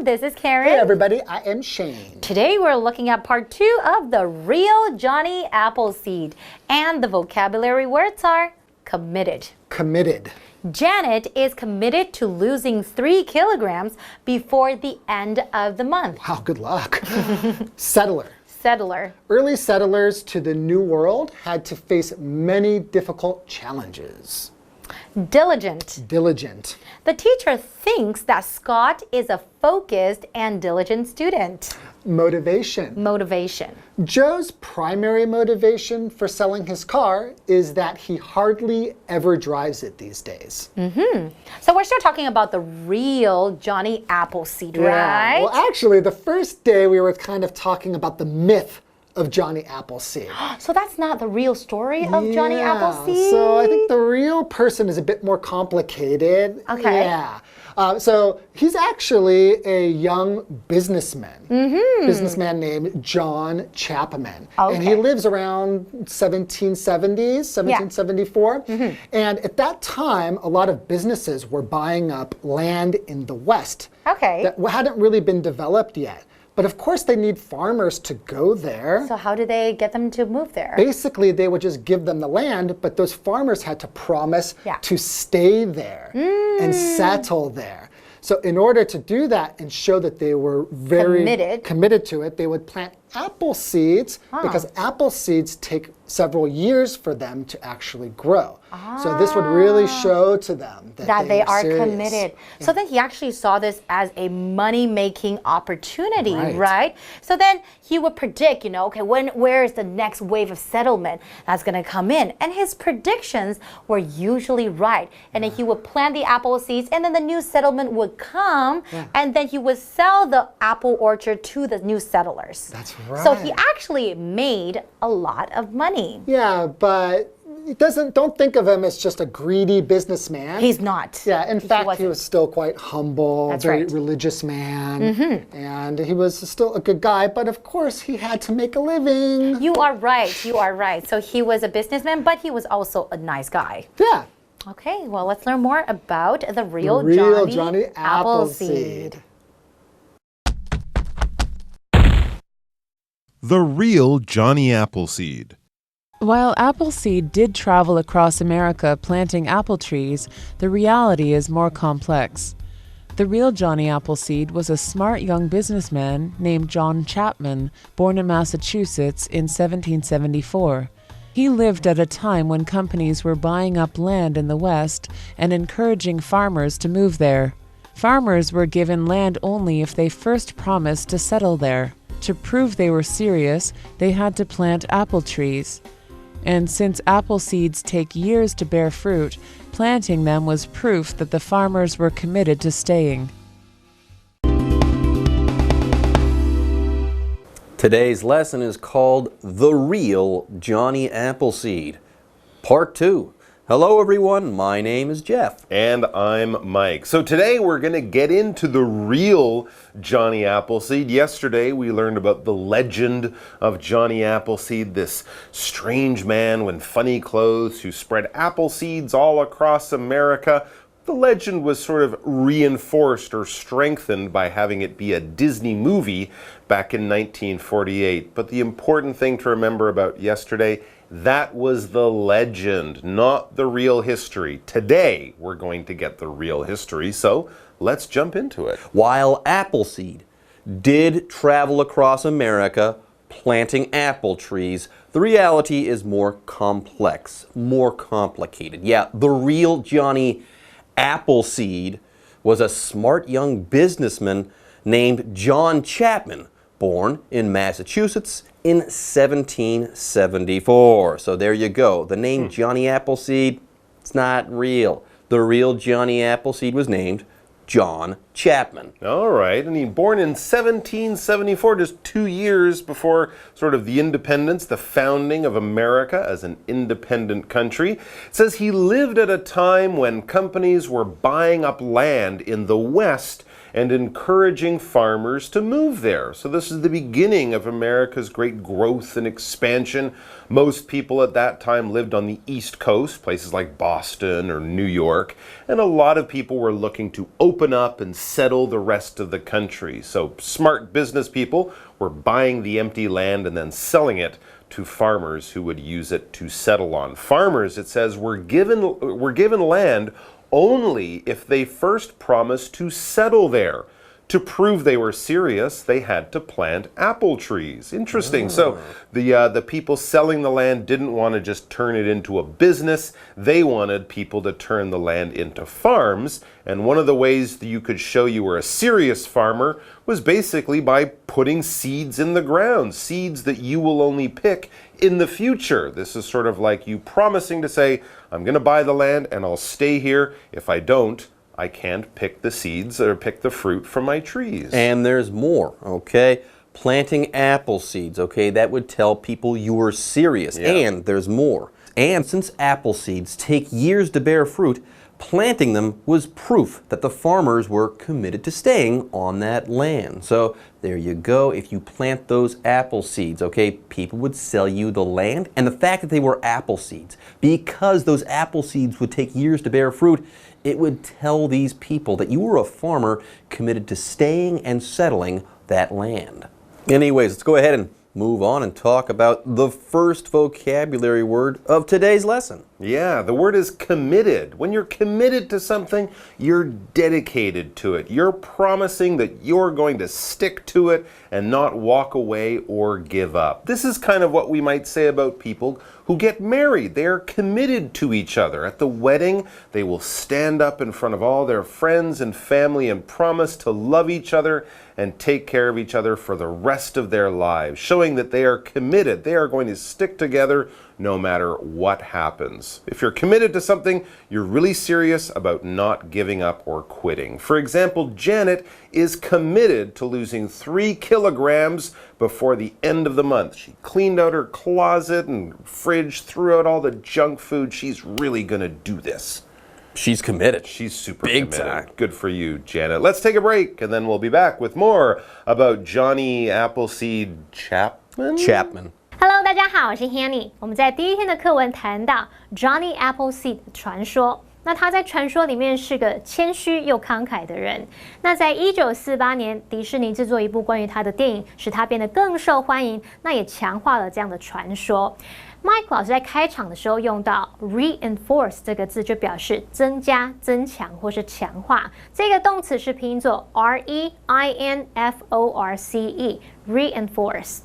everyone, this is Karen. Hey everybody, I am Shane. Today we're looking at part 2 of the real Johnny Appleseed. And the vocabulary words are committed. Committed. Janet is committed to losing 3 kilograms before the end of the month. Wow, good luck. Settler. Settler. Early settlers to the New World had to face many difficult challenges. Diligent. Diligent. The teacher thinks that Scott is a focused and diligent student. Motivation. Motivation. Joe's primary motivation for selling his car is that he hardly ever drives it these days. So we're still talking about the real Johnny Appleseed, right? Well, actually, the first day we were kind of talking about the myth of Johnny Appleseed. So that's not the real story of Johnny Appleseed? So I think the real person is a bit more complicated. Okay. Yeah. So he's actually a young businessman. Businessman named John Chapman. Okay. And he lives around 1770s, 1774. And at that time, a lot of businesses were buying up land in the West that hadn't really been developed yet. But of course, they need farmers to go there. So how do they get them to move there? Basically, they would just give them the land, but those farmers had to promise to stay there and settle there. So in order to do that and show that they were very committed to it, they would plant apple seeds because apple seeds take several years for them to actually grow. So this would really show to them that they are serious. committed. So then he actually saw this as a money-making opportunity, right? So then he would predict, okay, where is the next wave of settlement that's going to come in? And his predictions were usually right. And then he would plant the apple seeds, and then the new settlement would come, and then he would sell the apple orchard to the new settlers. That's right. So he actually made a lot of money. Yeah, but don't think of him as just a greedy businessman. He's not. Yeah, in fact, he was still quite humble, very religious man, and he was still a good guy, but of course he had to make a living. You are right, you are right. So he was a businessman, but he was also a nice guy. Yeah. Okay, well, let's learn more about the real Johnny Appleseed. The real Johnny Appleseed. While Appleseed did travel across America planting apple trees, the reality is more complex. The real Johnny Appleseed was a smart young businessman named John Chapman, born in Massachusetts in 1774. He lived at a time when companies were buying up land in the West and encouraging farmers to move there. Farmers were given land only if they first promised to settle there. To prove they were serious, they had to plant apple trees. And since apple seeds take years to bear fruit, planting them was proof that the farmers were committed to staying. Today's lesson is called The Real Johnny Appleseed, Part 2. Hello everyone, my name is Jeff. And I'm Mike. So today we're going to get into the real Johnny Appleseed. Yesterday we learned about the legend of Johnny Appleseed, this strange man with funny clothes who spread apple seeds all across America. The legend was sort of reinforced or strengthened by having it be a Disney movie back in 1948. But the important thing to remember about yesterday, that was the legend, not the real history. Today, we're going to get the real history, so let's jump into it. While Appleseed did travel across America planting apple trees, the reality is more complex, more complicated. Yeah, the real Johnny Appleseed was a smart young businessman named John Chapman, born in Massachusetts in 1774. So there you go. The name Johnny Appleseed, it's not real. The real Johnny Appleseed was named John Chapman. All right, and he born in 1774, just 2 years before sort of the independence, the founding of America as an independent country. It says he lived at a time when companies were buying up land in the West and encouraging farmers to move there. So this is the beginning of America's great growth and expansion. Most people at that time lived on the East Coast, places like Boston or New York, and a lot of people were looking to open up and settle the rest of the country. So smart business people were buying the empty land and then selling it to farmers who would use it to settle on. Farmers, it says, were given land only if they first promised to settle there. To prove they were serious, they had to plant apple trees. Interesting. So the people selling the land didn't want to just turn it into a business. They wanted people to turn the land into farms. And one of the ways that you could show you were a serious farmer was basically by putting seeds in the ground, seeds that you will only pick in the future. This is sort of like you promising to say, I'm going to buy the land and I'll stay here. If I don't, I can't pick the seeds or pick the fruit from my trees. And there's more, okay? Planting apple seeds, okay? That would tell people you were serious. Yeah. And there's more. And since apple seeds take years to bear fruit, planting them was proof that the farmers were committed to staying on that land. So there you go. If you plant those apple seeds, okay, people would sell you the land. And the fact that they were apple seeds, because those apple seeds would take years to bear fruit, it would tell these people that you were a farmer committed to staying and settling that land. Anyways, let's go ahead and move on and talk about the first vocabulary word of today's lesson. Yeah, the word is committed. When you're committed to something, you're dedicated to it. You're promising that you're going to stick to it and not walk away or give up. This is kind of what we might say about people who get married. They are committed to each other. At the wedding, they will stand up in front of all their friends and family and promise to love each other and take care of each other for the rest of their lives, showing that they are committed. They are going to stick together no matter what happens. If you're committed to something, you're really serious about not giving up or quitting. For example, Janet is committed to losing 3 kilograms before the end of the month. She cleaned out her closet and fridge, threw out all the junk food. She's really gonna do this. She's committed. She's super Big committed. time. Good for you, Janet. Let's take a break, and then we'll be back with more about Johnny Appleseed Chapman. Hello， 大家好，我是 Hanny。我们在第一天的课文谈到 Johnny Appleseed 的传说。那他在传说里面是个谦虚又慷慨的人。那在1948年，迪士尼制作一部关于他的电影，使他变得更受欢迎，那也强化了这样的传说。Mike 老师在开场的时候用到 reinforce 这个字，就表示增加、增强或是强化。这个动词是拼作 reinforce。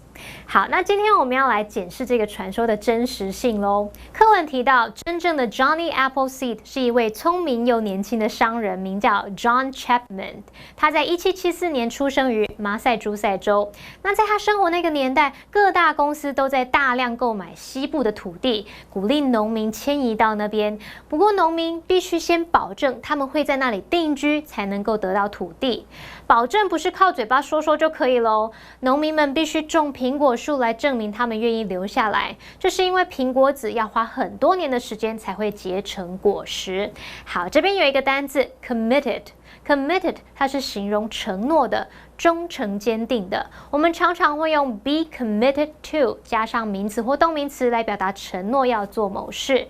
好，那今天我们要来检视这个传说的真实性咯。课文提到，真正的 Johnny Appleseed 是一位聪明又年轻的商人，名叫 John Chapman。他在1774年出生于马赛诸塞州。那在他生活那个年代，各大公司都在大量购买西部的土地，鼓励农民迁移到那边。不过，农民必须先保证他们会在那里定居，才能够得到土地。保证不是靠嘴巴说说就可以咯，农民们必须种苹果树来证明他们愿意留下来。这是因为苹果籽要花很多年的时间才会结成果实。好，这边有一个单字 committed， 它是形容承诺的、忠诚坚定的。我们常常会用 be committed to 加上名词或动名词来表达承诺要做某事。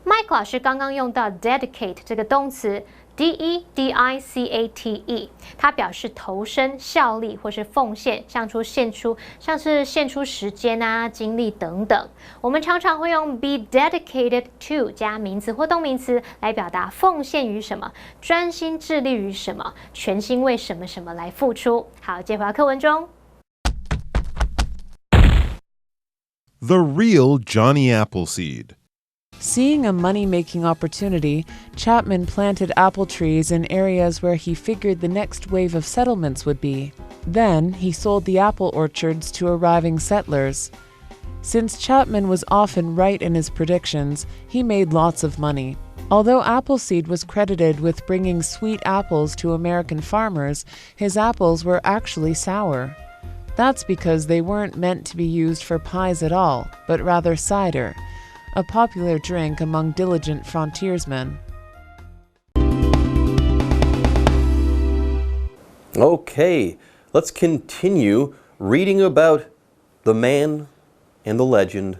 Mike 老师刚刚用到 dedicate 这个动词。dedicate， 它表示投身、效力或是奉献，像是献出时间啊、精力等等。我们常常会用 be dedicated to 加名词或动名词来表达奉献于什么、专心致力于什么、全心为什么什么来付出。好，接回到课文中。The real Johnny Appleseed. Seeing a money-making opportunity, Chapman planted apple trees in areas where he figured the next wave of settlements would be. Then, he sold the apple orchards to arriving settlers. Since Chapman was often right in his predictions, he made lots of money. Although Appleseed was credited with bringing sweet apples to American farmers, his apples were actually sour. That's because they weren't meant to be used for pies at all, but rather cider, a popular drink among diligent frontiersmen. Okay, let's continue reading about the man and the legend,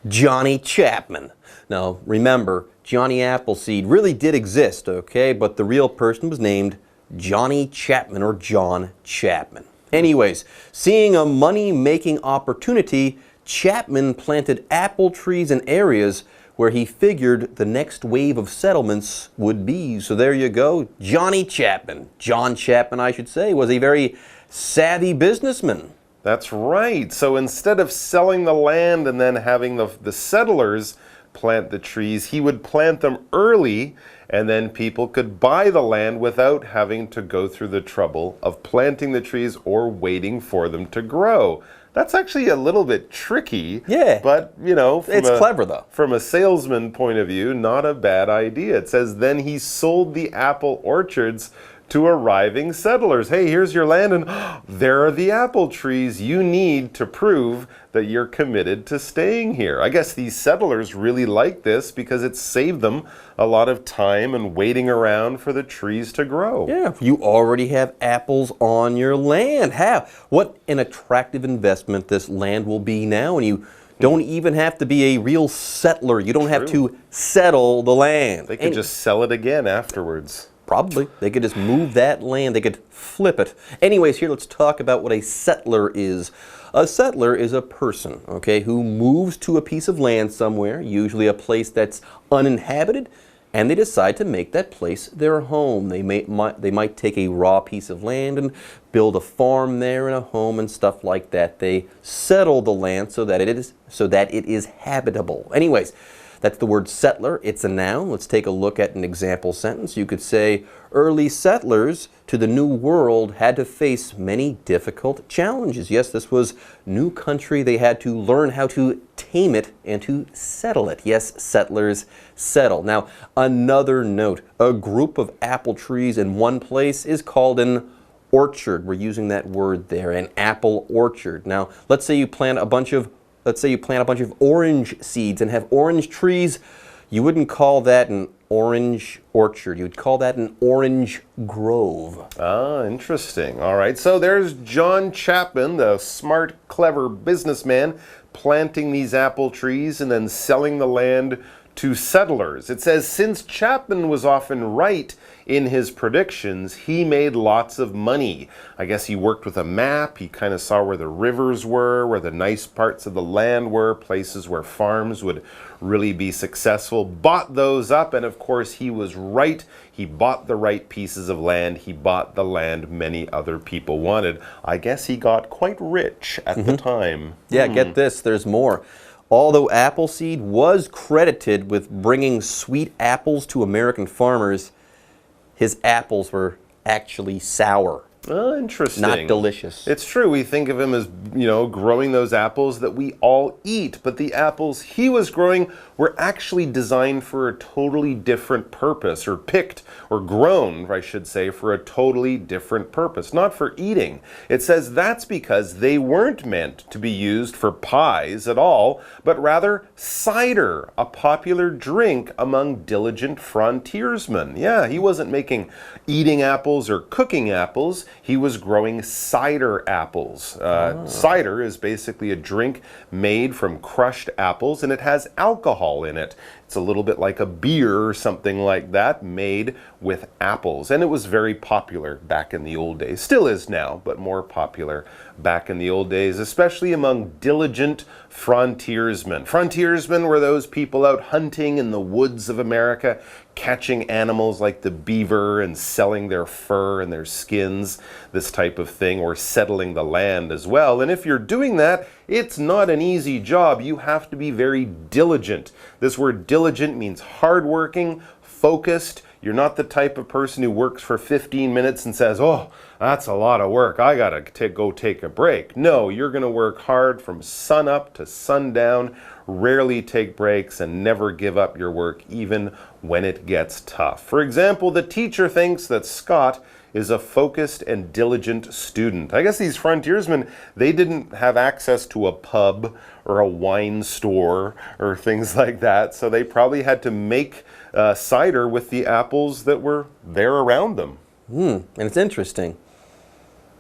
Johnny Chapman. Now, remember, Johnny Appleseed really did exist, okay? But the real person was named Johnny Chapman or John Chapman. Anyways, seeing a money-making opportunity, Chapman planted apple trees in areas where he figured the next wave of settlements would be. So there you go, Johnny Chapman. John Chapman, I should say, was a very savvy businessman. That's right. So instead of selling the land and then having the settlers plant the trees, he would plant them early, and then people could buy the land without having to go through the trouble of planting the trees or waiting for them to grow. That's actually a little bit tricky. Yeah. But, you know, it's clever though. From a salesman point of view, not a bad idea. It says, then he sold the apple orchards to arriving settlers. Hey, here's your land, and there are the apple trees you need to prove that you're committed to staying here. I guess these settlers really like this because it saved them a lot of time and waiting around for the trees to grow. Yeah, you already have apples on your land. What an attractive investment this land will be now, and you don't even have to be a real settler. You don't have to settle the land. They could just sell it again afterwards. Probably. They could just move that land. They could flip it. Anyways, here let's talk about what a settler is. A settler is a person, okay, who moves to a piece of land somewhere, usually a place that's uninhabited, and they decide to make that place their home. They might take a raw piece of land and build a farm there and a home and stuff like that. They settle the land so that it is habitable. Anyways, that's the word settler. It's a noun. Let's take a look at an example sentence. You could say, early settlers to the New World had to face many difficult challenges. Yes, this was new country. They had to learn how to tame it and to settle it. Yes, settlers settle. Now, another note, a group of apple trees in one place is called an orchard. We're using that word there, an apple orchard. Now, let's say you plant a bunch of orange seeds and have orange trees. You wouldn't call that an orange orchard. You would call that an orange grove. Ah, interesting. All right, so there's John Chapman, the smart, clever businessman, planting these apple trees and then selling the land to settlers. It says, since Chapman was often right in his predictions, he made lots of money. I guess he worked with a map. He kind of saw where the rivers were, where the nice parts of the land were, places where farms would really be successful, bought those up, and of course he was right. He bought the right pieces of land. He bought the land many other people wanted. I guess he got quite rich at the time. Yeah, get this, there's more. Although Appleseed was credited with bringing sweet apples to American farmers, his apples were actually sour. Oh, interesting. Not delicious. It's true. We think of him as, you know, growing those apples that we all eat. But the apples he was growing were actually designed for a totally different purpose, or picked, or grown, I should say, for a totally different purpose, not for eating. It says that's because they weren't meant to be used for pies at all, but rather cider, a popular drink among diligent frontiersmen. Yeah, he wasn't making eating apples or cooking apples. He was growing cider apples. Cider is basically a drink made from crushed apples, and it has alcohol in it. It's a little bit like a beer or something like that, made with apples. And it was very popular back in the old days. Still is now, but more popular back in the old days, especially among diligent frontiersmen. Frontiersmen were those people out hunting in the woods of America, catching animals like the beaver and selling their fur and their skins, this type of thing, or settling the land as well. And if you're doing that, it's not an easy job. You have to be very diligent. This word diligent means hardworking, focused. You're not the type of person who works for 15 minutes and says, oh, that's a lot of work, I gotta go take a break. No, you're gonna work hard from sun up to sundown, rarely take breaks, and never give up your work even when it gets tough. For example, the teacher thinks that Scott is a focused and diligent student. I guess these frontiersmen, they didn't have access to a pub or a wine store or things like that, so they probably had to make cider with the apples that were there around them. And it's interesting.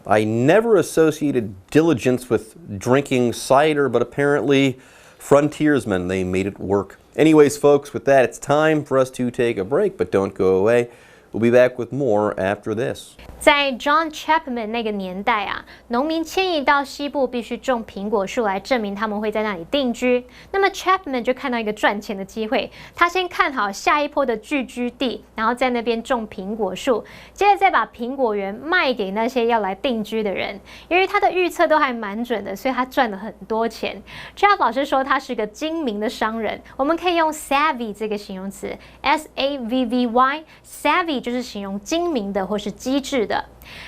I never associated diligence with drinking cider, but apparently frontiersmen, they made it work. Anyways, folks, with that, it's time for us to take a break, but don't go away. We'll be back with more after this. 在 John Chapman 那个年代啊，农民迁移到西部必须种苹果树来证明他们会在那里定居。那么 Chapman 就看到一个赚钱的机会，他先看好下一波的聚居地，然后在那边种苹果树，接着再把苹果园卖给那些要来定居的人。由于他的预测都还蛮准的，所以他赚了很多钱。Jeff 老师说他是个精明的商人，我们可以用 savvy 这个形容词 ，savvy，savvy 就是形容精明的或是机智的。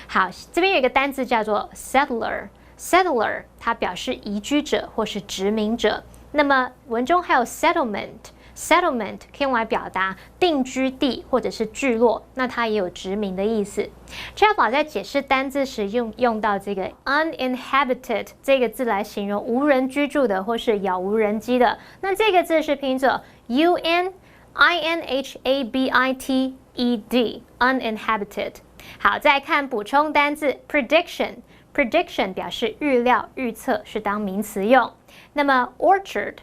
好，这边有一个单字叫做 settler，settler 它表示移居者或是殖民者。那么文中还有 settlement，settlement 可以用来表达定居地或者是聚落，那它也有殖民的意思。Jeff 老师在解释单字时用到这个 uninhabited 这个字来形容无人居住的或是杳无人迹的。那这个字是拼作 uninhabited，uninhabited。好，再看补充单字 prediction 表示预料、预测，是当名词用。那么 orchard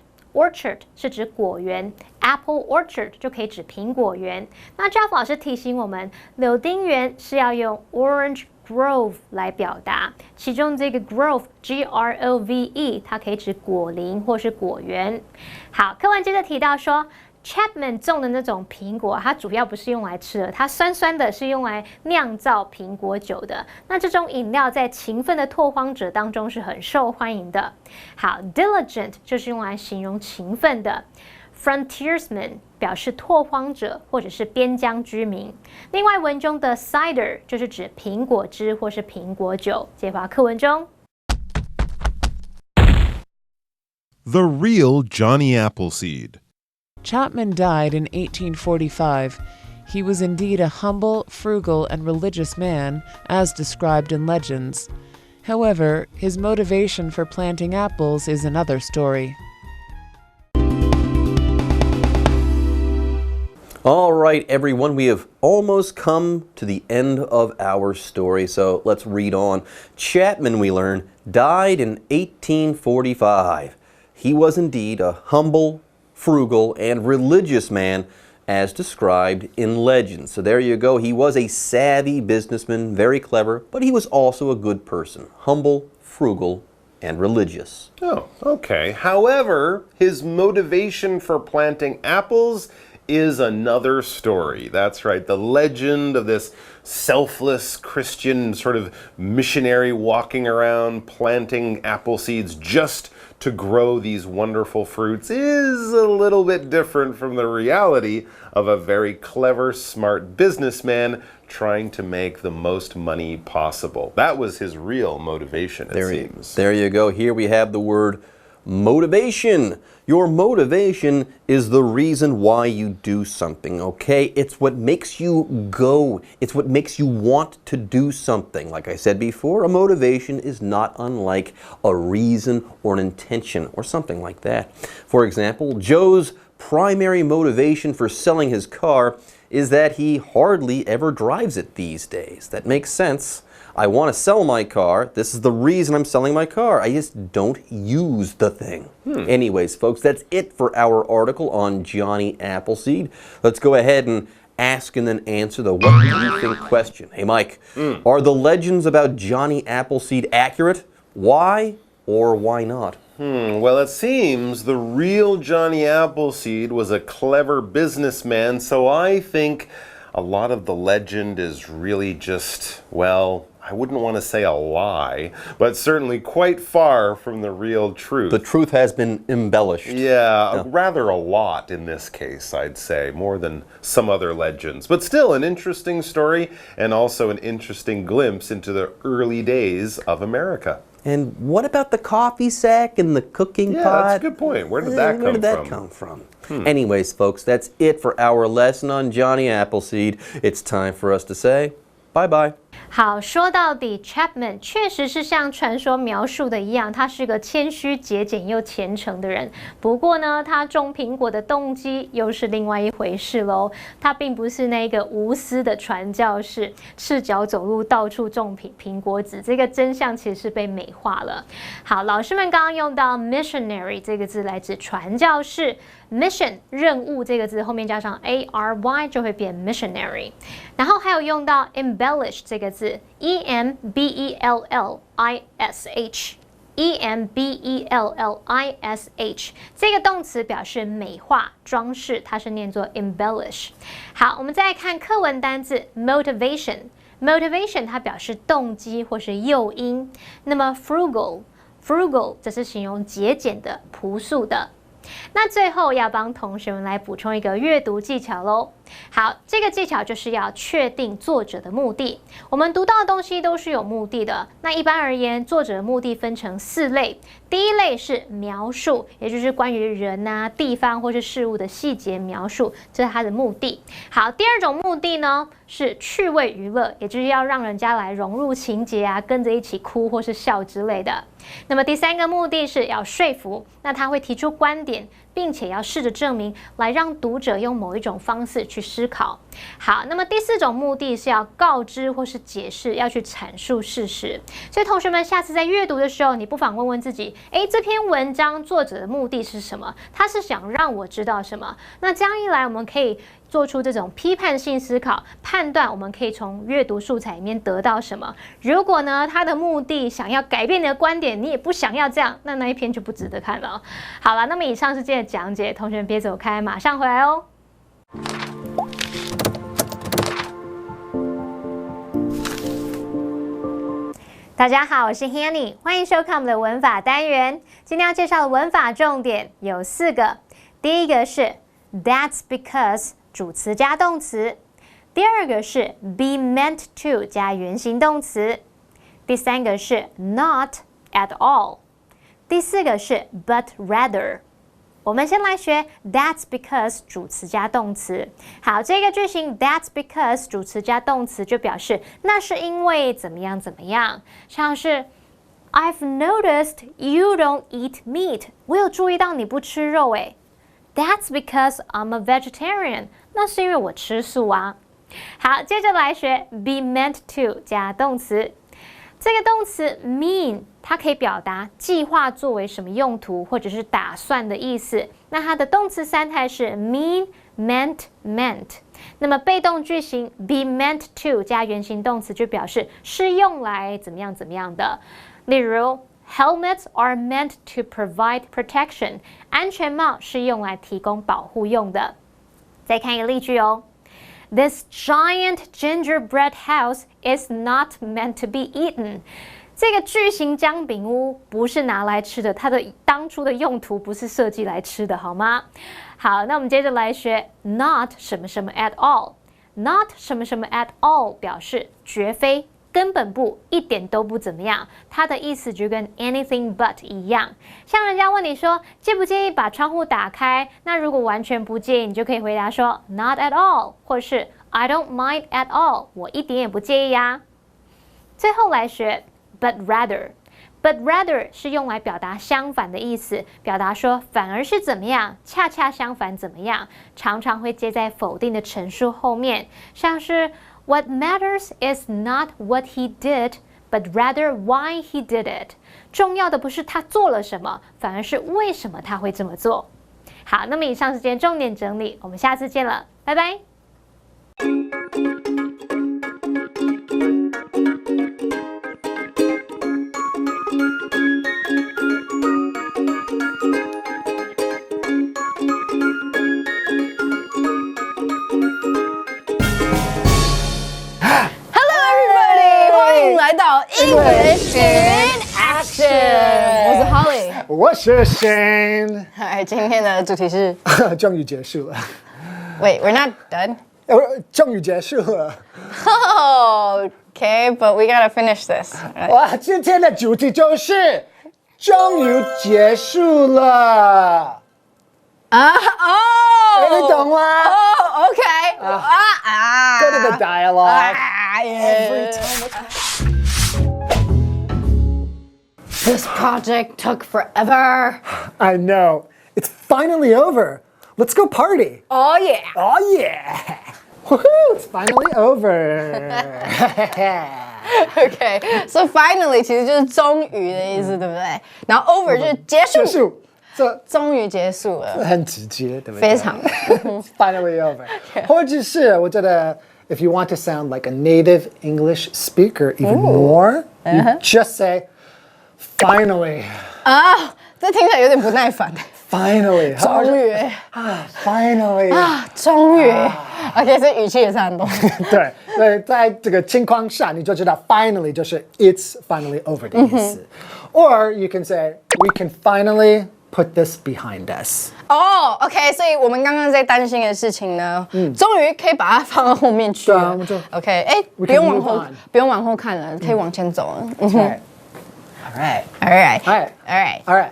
是指果园 ，apple orchard 就可以指苹果园。那 Jeff 老师提醒我们，柳丁园是要用 orange grove 来表达，其中这个 grove Grove 它可以指果林或是果园。好，课文接着提到说。Chapman 种的那种苹果，它主要不是用来吃的，它酸酸的，是用来酿造苹果酒的。那这种饮料在勤奋的拓荒者当中是很受欢迎的。好 ，diligent 就是用来形容勤奋的 ，frontiersman 表示拓荒者或者是边疆居民。另外文中的 cider 就是指苹果汁或是苹果酒。解法课文中。The real Johnny Appleseed. Chapman died in 1845. He was indeed a humble, frugal, and religious man, as described in legends. However, his motivation for planting apples is another story. All right, everyone, we have almost come to the end of our story, so let's read on. Chapman, we learn, died in 1845. He was indeed a humble, frugal, and religious man as described in legends. So there you go. He was a savvy businessman, very clever, but he was also a good person. Humble, frugal, and religious. Oh, okay. However, his motivation for planting apples is another story. That's right. The legend of this selfless Christian sort of missionary walking around planting apple seeds just to grow these wonderful fruits is a little bit different from the reality of a very clever, smart businessman trying to make the most money possible. That was his real motivation, it seems. There you go. Here we have the word motivation. Your motivation is the reason why you do something, okay? It's what makes you go. It's what makes you want to do something. Like I said before, a motivation is not unlike a reason or an intention or something like that. For example, Joe's primary motivation for selling his car is that he hardly ever drives it these days. That makes sense. I want to sell my car. This is the reason I'm selling my car. I just don't use the thing. Anyways, folks, that's it for our article on Johnny Appleseed. Let's go ahead and ask and then answer the what do you think question. Hey, Mike, are the legends about Johnny Appleseed accurate? Why or why not? Well, it seems the real Johnny Appleseed was a clever businessman, so I think a lot of the legend is really just, well, I wouldn't want to say a lie, but certainly quite far from the real truth. The truth has been embellished. Yeah, rather a lot in this case, I'd say, more than some other legends. But still an interesting story and also an interesting glimpse into the early days of America. And what about the coffee sack and the cooking pot? Yeah, that's a good point. Where did that come from? Anyways, folks, that's it for our lesson on Johnny Appleseed. It's time for us to say bye-bye. 好，说到底 ，Chapman 确实是像传说描述的一样，他是个谦虚、节俭又虔诚的人。不过呢，他种苹果的动机又是另外一回事喽。他并不是那个无私的传教士，赤脚走路到处种苹果籽。这个真相其实是被美化了。好，老师们刚刚用到 missionary 这个字来指传教士。Mission 任务这个字后面加上 ary 就会变 missionary， 然后还有用到 embellish 这个字 embellish 这个动词表示美化装饰，它是念作 embellish。好，我们再来看课文单字 motivation 它表示动机或是诱因。那么 frugal 这是形容节俭的、朴素的。那最后要帮同学们来补充一个阅读技巧咯。好，这个技巧就是要确定作者的目的。我们读到的东西都是有目的的。那一般而言，作者的目的分成4类。第一类是描述，也就是关于人啊、地方或是事物的细节描述，这是他的目的。好，第二种目的呢是趣味娱乐，也就是要让人家来融入情节啊，跟着一起哭或是笑之类的。那么第3个目的是要说服，那他会提出观点，并且要试着证明，来让读者用某一种方式去思考。好，那么第4种目的是要告知或是解释，要去阐述事实。所以同学们下次在阅读的时候，你不妨问问自己，这篇文章作者的目的是什么？他是想让我知道什么？那这样一来，我们可以做出这种批判性思考，判断我们可以从阅读素材里面得到什么。如果呢，他的目的想要改变你的观点，你也不想要这样，那一篇就不值得看了。好了，那么以上是今天的讲解，同学们别走开，马上回来哦。大家好，我是 Hanny， 欢迎收看我们的文法单元。今天要介绍的文法重点有4个。第一个是 That's because 主词加动词。第2个是 be meant to 加原形动词。第3个是 not at all。第4个是 but rather。我们先来学 That's because 主词加动词。好，这个句型 That's because 主词加动词就表示那是因为怎么样怎么样，像是 I've noticed you don't eat meat。我有注意到你不吃肉诶。That's because I'm a vegetarian。那是因为我吃素啊。好，接着来学 be meant to 加动词。这个动词 mean 它可以表达计划作为什么用途或者是打算的意思。那它的动词3态是 mean meant meant。那么被动句型 be meant to 加原形动词就表示是用来怎么样怎么样的。例如 Helmets are meant to provide protection。安全帽是用来提供保护用的。再看一个例句哦。This giant gingerbread house is not meant to be eaten。这个巨型姜饼屋不是拿来吃的，它的当初的用途不是设计来吃的，好吗？好，那我们接着来学 not 什么什么 at all。not 什么什么 at all 表示绝非、根本不、一点都不怎么样，它的意思就跟 anything but 一样。像人家问你说介不介意把窗户打开，那如果完全不介意，你就可以回答说 not at all， 或是 I don't mind at all， 我一点也不介意啊。最后来学 but rather。But rather 是用来表达相反的意思，表达说反而是怎么样，恰恰相反怎么样，常常会接在否定的陈述后面，像是What matters is not what he did, but rather why he did it。重要的不是他做了什么，反而是为什么他会这么做。好，那么以上是今天重点整理，我们下次见了，拜拜。来到 English in Action， 我是 Holly， 我是 Shane。嗨，今天的主题是终于结束了。Wait, we're not done. 终于结束了。Oh, okay, but we gotta finish this. 哇，今天的主题就是终于结束了。哦，你懂吗？哦 ，OK， Go to the dialogue. Every This project took forever. I know. It's finally over. Let's go party. Oh yeah. Oh yeah. Woohoo! It's finally over. Okay, so finally 其实就是终于的意思，对不对？然后 over 就是结束，结束，这终于结束了，很直接，对不对？非常。It's finally over. 或者是我觉得 if you want to sound like a native English speaker even more, you just say finally. 啊，这听起来有点不耐烦。Finally. 终于Finally. 终于，OK， 所以语气也是很多。对，所以在这个情况下，你就知道 finally 就是 it's finally over 的意思。Or you can say we can finally put this behind us. 哦 ，OK， 所以我们刚刚在担心的事情呢，终于可以把它放到后面去了。OK， 哎，不用往后，不用往后看了，可以往前走了。All right.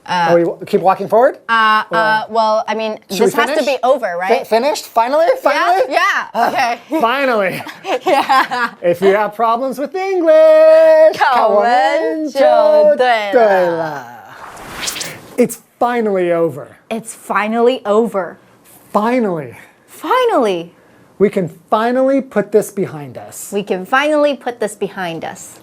We keep walking forward? Well, I mean, this has to be over, right? Finished? Finally? Yeah, okay. Finally. Yeah. If you have problems with English, 考文就对了。It's finally over. It's finally over. Finally. Finally. We can finally put this behind us. We can finally put this behind us.